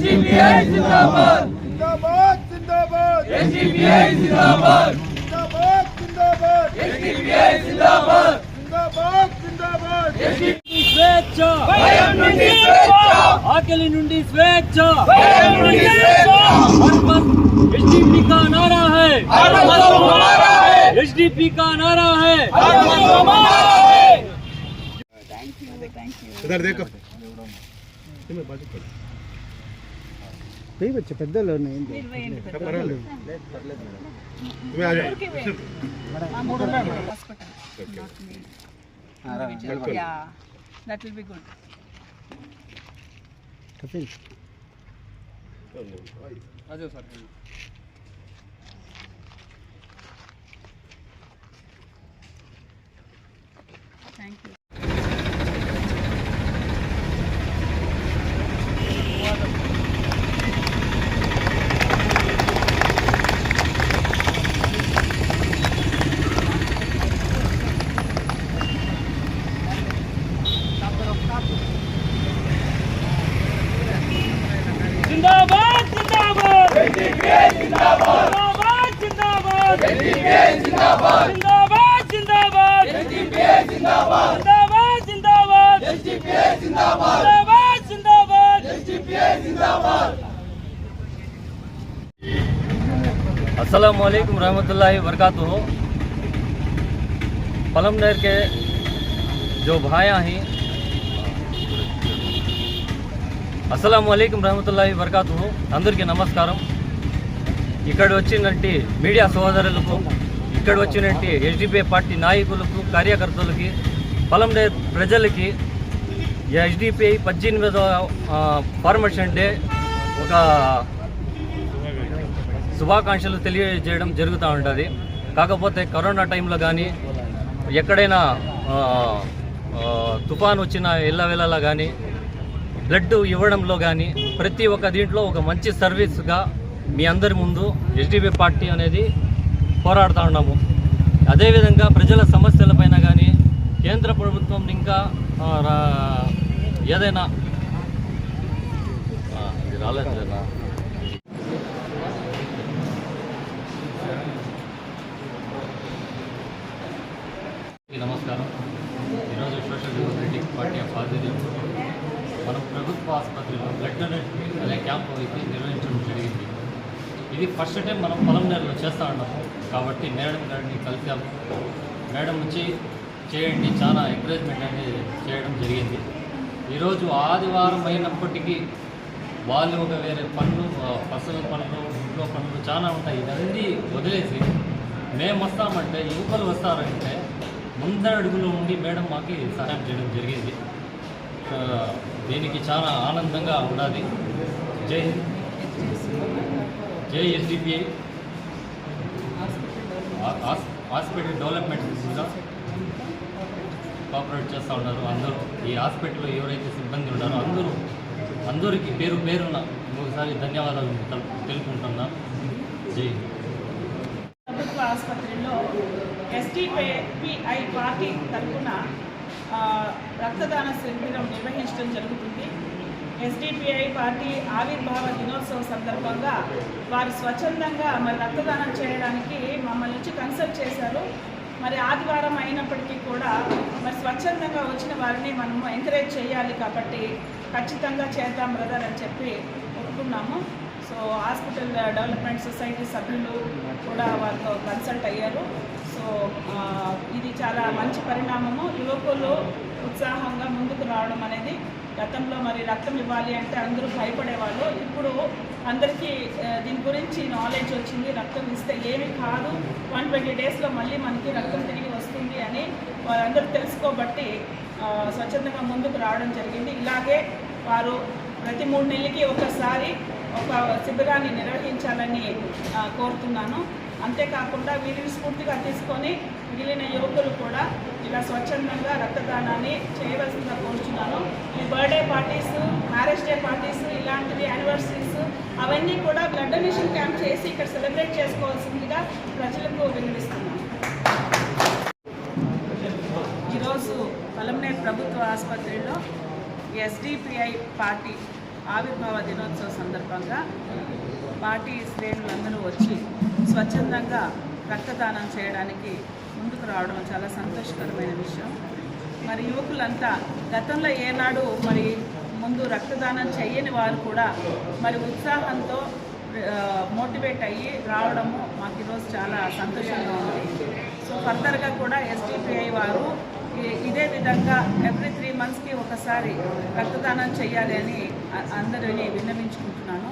SDPI जिंदाबाद जिंदाबाद जिंदाबाद SDPI जिंदाबाद जिंदाबाद जिंदाबाद SDPI जिंदाबाद जिंदाबाद जिंदाबाद స్వేచ్ఛ భయం నుండి స్వేచ్ఛ ఆకలి నుండి స్వేచ్ఛ భయం నుండి స్వేచ్ఛ एसडीपी का नारा है हर मजहब हमारा है एसडीपी का नारा है हर मजहब हमारा है इधर देखो बच्चे పెద్దలు ఉన్నాయి तुम्हें आ जाओ Yeah, that will be good. Kapil Thank you. जिंदाबाद जिंदाबाद SDPI जिंदाबाद जिंदाबाद जिंदाबाद SDPI जिंदाबाद जिंदाबाद जिंदाबाद SDPI जिंदाबाद जिंदाबाद जिंदाबाद SDPI जिंदाबाद जिंदाबाद जिंदाबाद SDPI जिंदाबाद अस्सलाम वालेकुम रहमतुल्लाहि वबरकातुहू। पलमनेर के जो भाइयाँ हैं, అస్సలాము అలైకుం రహమతుల్లాహి వబరకాతుహు। అందరికీ నమస్కారం। ఇక్కడ వచ్చినట్టు మీడియా సోదరులకు, ఇక్కడ వచ్చినట్టు ఎస్డిపిఐ పార్టీ నాయకులకు, కార్యకర్తలకి, పలమనేర్ ప్రజలకి ఎస్డిపిఐ 18వ ఫార్మేషన్ డే ఒక శుభాకాంక్షలు తెలియజేయడం జరుగుతూ ఉంటుంది। కాకపోతే కరోనా టైంలో కానీ ఎక్కడైనా తుఫాన్ వచ్చిన ఎల్లవేళలా కానీ బ్లడ్ ఇవ్వడంలో కానీ ప్రతి ఒక్క దీంట్లో ఒక మంచి సర్వీస్గా మీ అందరి ముందు ఎస్డిపిఐ పార్టీ అనేది పోరాడుతూ ఉన్నాము। అదేవిధంగా ప్రజల సమస్యలపైన కానీ కేంద్ర ప్రభుత్వం ఇంకా ఏదైనా రాలేదా నమస్కారం। ఈరోజు సోషల్ డెమోక్రటిక్ పార్టీ ఆఫ్ ఆధ్వర్యంలో మనం ప్రభుత్వ ఆసుపత్రిలో బ్లడ్ డొనేట్ అనే క్యాంప్ అయితే నిర్వహించడం జరిగింది। ఇది ఫస్ట్ టైం మనం పలమనేరులో చేస్తూ ఉన్నాము కాబట్టి మేడం గారిని కలిసాము। మేడం వచ్చి చేయండి, చాలా ఎంకరేజ్మెంట్ అనేది చేయడం జరిగింది। ఈరోజు ఆదివారం అయినప్పటికీ వాళ్ళు ఒక వేరే పనులు, పశువుల పనులు, ఇంట్లో పనులు చాలా ఉంటాయి, ఇవన్నీ వదిలేసి మేము వస్తామంటే, యువకులు వస్తారంటే ముందడుగులో ఉండి మేడం మాకు సహాయం చేయడం జరిగింది। దీనికి చాలా ఆనందంగా ఉన్నది। జై జై ఎస్డిపిఐ హాస్పిటల్ డెవలప్మెంట్ కూడా కోఆపరేట్ చేస్తూ ఉన్నారు అందరూ। ఈ హాస్పిటల్లో ఎవరైతే సిబ్బంది ఉన్నారో అందరికీ పేరు పేరున ఒకసారి ధన్యవాదాలు తెలుపుకుంటున్నాం। జై ప్రభుత్వ ఆసుపత్రిలో ఎస్డిపిఐ పార్టీ తరఫున రక్తదాన శిబిరం నిర్వహించడం జరుగుతుంది। ఎస్డిపిఐ పార్టీ ఆవిర్భావ దినోత్సవం సందర్భంగా వారు స్వచ్ఛందంగా మరి రక్తదానం చేయడానికి మమ్మల్ని నుంచి కన్సల్ట్ చేశారు। మరి ఆదివారం అయినప్పటికీ కూడా మరి స్వచ్ఛందంగా వచ్చిన వారిని మనము ఎంకరేజ్ చేయాలి కాబట్టి ఖచ్చితంగా చేద్దాం బ్రదర్ అని చెప్పి ఒప్పుకున్నాము। సో హాస్పిటల్ డెవలప్మెంట్ సొసైటీ సభ్యులు కూడా వారితో కన్సల్ట్ అయ్యారు। సో ఇది చాలా మంచి పరిణామము। యువకులు ఉత్సాహంగా ముందుకు రావడం అనేది, గతంలో మరి రక్తం ఇవ్వాలి అంటే అందరూ భయపడేవాళ్ళు, ఇప్పుడు అందరికీ దీని గురించి నాలెడ్జ్ వచ్చింది। రక్తం ఇస్తే ఏమీ కాదు, 120 డేస్లో మళ్ళీ మనకి రక్తం తిరిగి వస్తుంది అని వారందరూ తెలుసుకోబట్టి స్వచ్ఛందంగా ముందుకు రావడం జరిగింది। ఇలాగే వారు ప్రతి 3 నెలలకి ఒకసారి ఒక శిబిరాన్ని నిర్వహించాలని కోరుతున్నాను। అంతేకాకుండా వీరిని స్ఫూర్తిగా తీసుకొని మిగిలిన యువకులు కూడా ఇలా స్వచ్ఛందంగా రక్తదానాన్ని చేయవలసిందిగా కోరుచున్నాను। ఈ birthday parties, marriage day parties, ఇలాంటివి యానివర్సరీస్ అవన్నీ కూడా బ్లడ్ డొనేషన్ క్యాంప్ చేసి ఇక్కడ సెలబ్రేట్ చేసుకోవాల్సిందిగా ప్రజలకు విన్నవిస్తున్నాను। ఈరోజు పలమనేర్ ప్రభుత్వ ఆసుపత్రిలో ఎస్డిపిఐ పార్టీ ఆవిర్భావ దినోత్సవ సందర్భంగా పార్టీ శ్రేణులందరూ వచ్చి స్వచ్ఛందంగా రక్తదానం చేయడానికి ముందుకు రావడం చాలా సంతోషకరమైన విషయం. మరి యువకులంతా గతంలో ఏనాడు మరి ముందు రక్తదానం చేయని వారు కూడా మరి ఉత్సాహంతో మోటివేట్ అయ్యి రావడము మాకు ఈరోజు చాలా సంతోషంగా ఉంది. సో ఫర్దర్గా కూడా ఎస్డిపిఐ వారు ఇదే విధంగా ఎవ్రీ 3 monthsకి ఒకసారి రక్తదానం చేయాలి అని అందరినీ విన్నవించుకుంటున్నాను.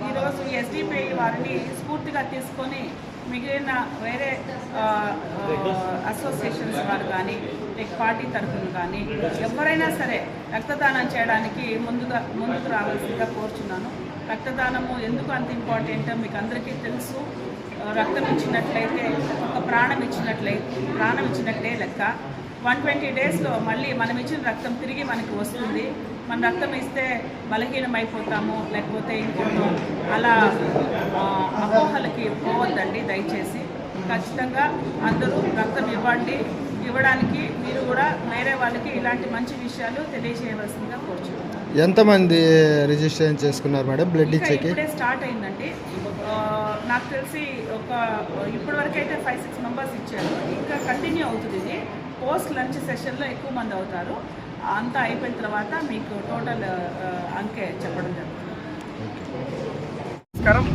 ఈరోజు ఎస్డిపిఐ వారిని స్ఫూర్తిగా తీసుకొని మిగిలిన వేరే అసోసియేషన్స్ వారు కానీ పార్టీ తరఫున కానీ ఎవరైనా సరే రక్తదానం చేయడానికి ముందుకు రావాల్సిందిగా కోరుచున్నాను. రక్తదానము ఎందుకు అంత ఇంపార్టెంట్ మీకు అందరికీ తెలుసు. రక్తం ఇచ్చినట్లయితే ఒక ప్రాణం ఇచ్చినట్లే లెక్క. 120 daysలో మళ్ళీ మనం ఇచ్చిన రక్తం తిరిగి మనకి వస్తుంది. మన రక్తం ఇస్తే బలహీనమైపోతాము లేకపోతే ఇంకొంచెం అలా అపోహలకి పోవద్దండి. దయచేసి ఖచ్చితంగా అందరూ రక్తం ఇవ్వడానికి మీరు కూడా వేరే వాళ్ళకి ఇలాంటి మంచి విషయాలు తెలియజేయవలసిందిగా కోరుచున్నాను. ఎంతమంది రిజిస్ట్రేషన్ చేసుకున్నారు మేడం బ్లడ్ ఇచ్చేకి? ఇప్పుడే స్టార్ట్ అయిందండి. నాకు తెలిసి ఇప్పటివరకు అయితే 5-6 members ఇచ్చారు. ఇంకా కంటిన్యూ అవుతుంది. ఇది పోస్ట్ లంచ్ సెషన్లో ఎక్కువ మంది అవుతారు. అంతా అయిపోయిన తర్వాత మీకు టోటల్ అంకే చెప్పడం జరుగుతుంది. నమస్కారం,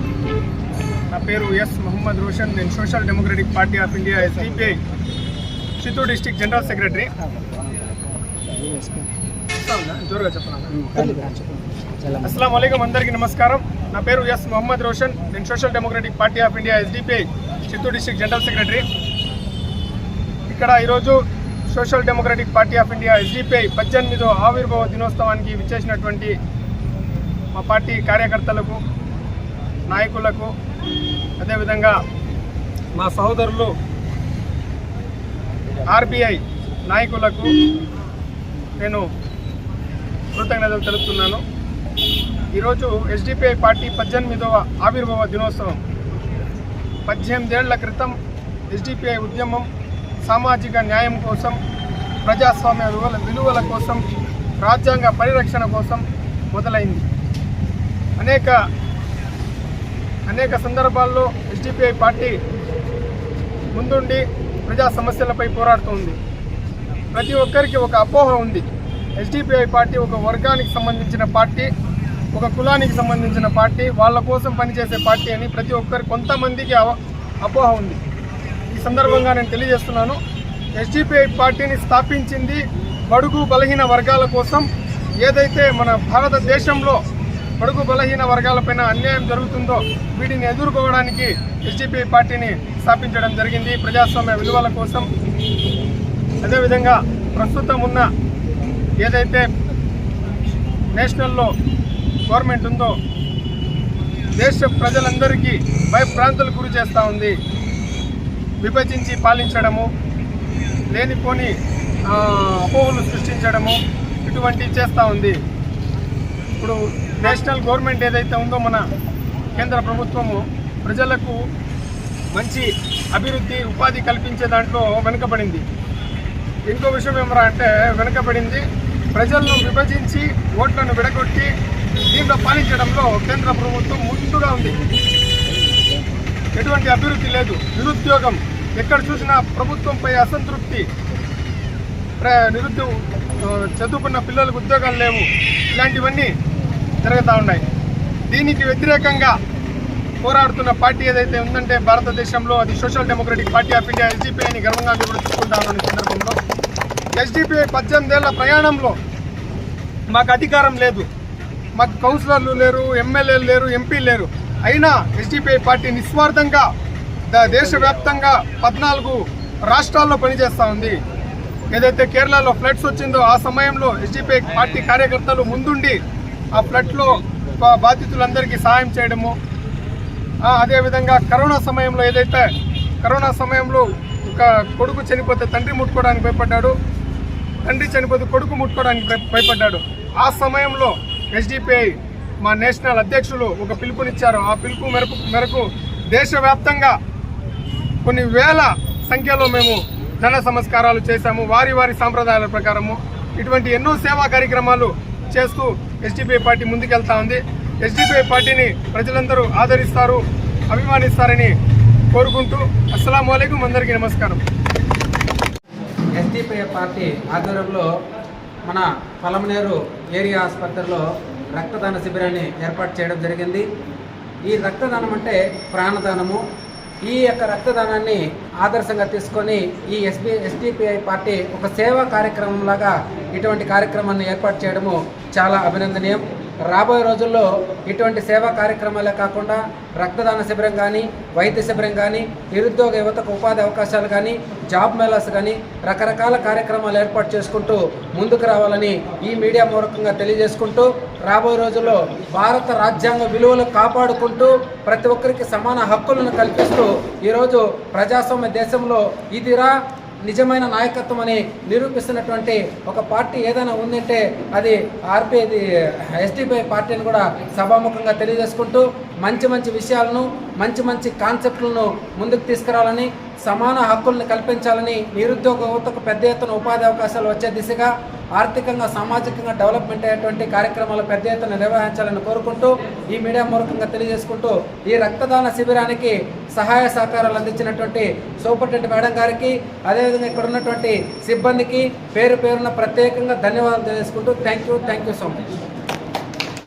నా పేరు ఎస్ మొహమ్మద్ రోషన్. నేను social democratic party of India SDPI Chittoor district general secretary. జోరుగా చెప్పాను. అస్సలాం వాలేకుం, అందరికీ నమస్కారం. నా పేరు ఎస్ మొహమ్మద్ రోషన్. నేను social democratic party of India SDPI Chittoor district general secretary. ఇక్కడ ఈరోజు social democratic party of India SDPI 18వ ఆవిర్భావ దినోత్సవానికి విచ్చేసినటువంటి మా పార్టీ కార్యకర్తలకు, నాయకులకు, అదేవిధంగా మా సహోదరులు ఆర్బీఐ నాయకులకు నేను కృతజ్ఞతలు తెలుపుతున్నాను. ఈరోజు ఎస్డిపిఐ పార్టీ 18వ ఆవిర్భావ దినోత్సవం. 18 ఏళ్ల క్రితం ఎస్డిపిఐ ఉద్యమం సామాజిక న్యాయం కోసం, ప్రజాస్వామ్య విలువల కోసం, రాజ్యాంగ పరిరక్షణ కోసం మొదలైంది. అనేక సందర్భాల్లో ఎస్డిపిఐ పార్టీ ముందుండి ప్రజా సమస్యలపై పోరాడుతుంది. ప్రతి ఒక్కరికి ఒక అపోహ ఉంది. ఎస్డిపిఐ పార్టీ ఒక వర్గానికి సంబంధించిన పార్టీ, ఒక కులానికి సంబంధించిన పార్టీ, వాళ్ళ కోసం పనిచేసే పార్టీ అని ప్రతి ఒక్కరికి కొంతమందికి అపోహ ఉంది. ఈ సందర్భంగా నేను తెలియజేస్తున్నాను, ఎస్డిపిఐ పార్టీని స్థాపించింది బడుగు బలహీన వర్గాల కోసం. ఏదైతే మన భారతదేశంలో బడుగు బలహీన వర్గాలపైన అన్యాయం జరుగుతుందో వీటిని ఎదుర్కోవడానికి ఎస్డిపిఐ పార్టీని స్థాపించడం జరిగింది, ప్రజాస్వామ్య విలువల కోసం. అదేవిధంగా ప్రస్తుతం ఉన్న ఏదైతే నేషనల్లో గవర్నమెంట్ ఉందో దేశ ప్రజలందరికీ భయభ్రాంతులకు గురి చేస్తూ ఉంది. విభజించి పాలించడము, లేనిపోని అపోహలు సృష్టించడము, ఇటువంటివి చేస్తూ ఉంది. ఇప్పుడు నేషనల్ గవర్నమెంట్ ఏదైతే ఉందో మన కేంద్ర ప్రభుత్వము ప్రజలకు మంచి అభివృద్ధి, ఉపాధి కల్పించే దాంట్లో వెనుకబడింది. ఇంకో విషయం ఏమరా అంటే వెనుకబడింది ప్రజలను విభజించి ఓట్లను విడగొట్టి దీంట్లో పాలించడంలో కేంద్ర ప్రభుత్వం ముందుగా ఉంది. ఎటువంటి అభివృద్ధి లేదు, నిరుద్యోగం, ఎక్కడ చూసినా ప్రభుత్వంపై అసంతృప్తి, చదువుకున్న పిల్లలకు ఉద్యోగాలు లేవు, ఇలాంటివన్నీ జరుగుతూ ఉన్నాయి. దీనికి వ్యతిరేకంగా పోరాడుతున్న పార్టీ ఏదైతే ఉందంటే భారతదేశంలో అది social democratic party of India SDPI అని గర్వంగా తీసుకుంటా ఉన్న సందర్భంలో ఎస్డిపిఐ 18 ఏళ్ల ప్రయాణంలో మాకు అధికారం లేదు, మాకు కౌన్సిలర్లు లేరు, ఎమ్మెల్యేలు లేరు, ఎంపీలు లేరు. అయినా ఎస్డిపిఐ పార్టీ నిస్వార్థంగా దేశవ్యాప్తంగా 14 రాష్ట్రాల్లో పనిచేస్తూ ఉంది. ఏదైతే కేరళలో ఫ్లడ్స్ వచ్చిందో ఆ సమయంలో ఎస్డిపిఐ పార్టీ కార్యకర్తలు ముందుండి ఆ ఫ్లడ్లో బాధితులందరికీ సహాయం చేయడము, అదేవిధంగా కరోనా సమయంలో ఒక కొడుకు చనిపోతే తండ్రి ముట్టుకోవడానికి భయపడ్డాడు, తండ్రి చనిపోతే కొడుకు ముట్టుకోవడానికి భయపడ్డాడు. ఆ సమయంలో ఎస్డిపిఐ మా నేషనల్ అధ్యక్షులు ఒక పిలుపునిచ్చారు. ఆ పిలుపు మేరకు దేశవ్యాప్తంగా కొన్ని వేల సంఖ్యలో మేము ధన సంస్కారాలు చేశాము, వారి సాంప్రదాయాల ప్రకారము. ఇటువంటి ఎన్నో సేవా కార్యక్రమాలు చేస్తూ ఎస్డిపిఐ పార్టీ ముందుకెళ్తా ఉంది. ఎస్డిపిఐ పార్టీని ప్రజలందరూ ఆదరిస్తారు, అభిమానిస్తారని కోరుకుంటూ అస్సలాము అలైకుం, అందరికీ నమస్కారం. ఎస్డిపిఐ పార్టీ ఆధ్వర్యంలో మన పలమనేరు ఏరియా ఆసుపత్రిలో రక్తదాన శిబిరాన్ని ఏర్పాటు చేయడం జరిగింది. ఈ రక్తదానం అంటే ప్రాణదానము. ఈ యొక్క రక్తదానాన్ని ఆదర్శంగా తీసుకొని ఈ ఎస్డిపిఐ పార్టీ ఒక సేవా కార్యక్రమంలాగా ఇటువంటి కార్యక్రమాన్ని ఏర్పాటు చేయడము చాలా అభినందనీయం. రాబోయే రోజుల్లో ఇటువంటి సేవా కార్యక్రమాలే కాకుండా రక్తదాన శిబిరం కానీ, వైద్య శిబిరం కానీ, నిరుద్యోగ యువతకు ఉపాధి అవకాశాలు కానీ, జాబ్ మేళాస్ కానీ రకరకాల కార్యక్రమాలు ఏర్పాటు చేసుకుంటూ ముందుకు రావాలని ఈ మీడియా మూలకంగా తెలియజేసుకుంటూ, రాబోయే రోజుల్లో భారత రాజ్యాంగ విలువలు కాపాడుకుంటూ ప్రతి ఒక్కరికి సమాన హక్కులను కల్పిస్తూ ఈరోజు ప్రజాస్వామ్య దేశంలో ఇదిరా నిజమైన నాయకత్వం అని నిరూపిస్తున్నటువంటి ఒక పార్టీ ఏదైనా ఉందంటే అది ఎస్డిపిఐ పార్టీని కూడా సభాముఖంగా తెలియజేసుకుంటూ మంచి మంచి విషయాలను, మంచి కాన్సెప్ట్లను ముందుకు తీసుకురావాలని, సమాన హక్కులను కల్పించాలని, నిరుద్యోగ యువతకు పెద్ద ఎత్తున ఉపాధి అవకాశాలు వచ్చే దిశగా ఆర్థికంగా, సామాజికంగా డెవలప్మెంట్ అయ్యేటువంటి కార్యక్రమాలు పెద్ద ఎత్తున నిర్వహించాలని కోరుకుంటూ ఈ మీడియా మూలకంగా తెలియజేసుకుంటూ ఈ రక్తదాన శిబిరానికి సహాయ సహకారాలు అందించినటువంటి సూపరింటెండెంట్ మేడం గారికి, అదేవిధంగా ఇక్కడ ఉన్నటువంటి సిబ్బందికి పేరున ప్రత్యేకంగా ధన్యవాదాలు తెలియజేసుకుంటూ థ్యాంక్ యూ సో మచ్.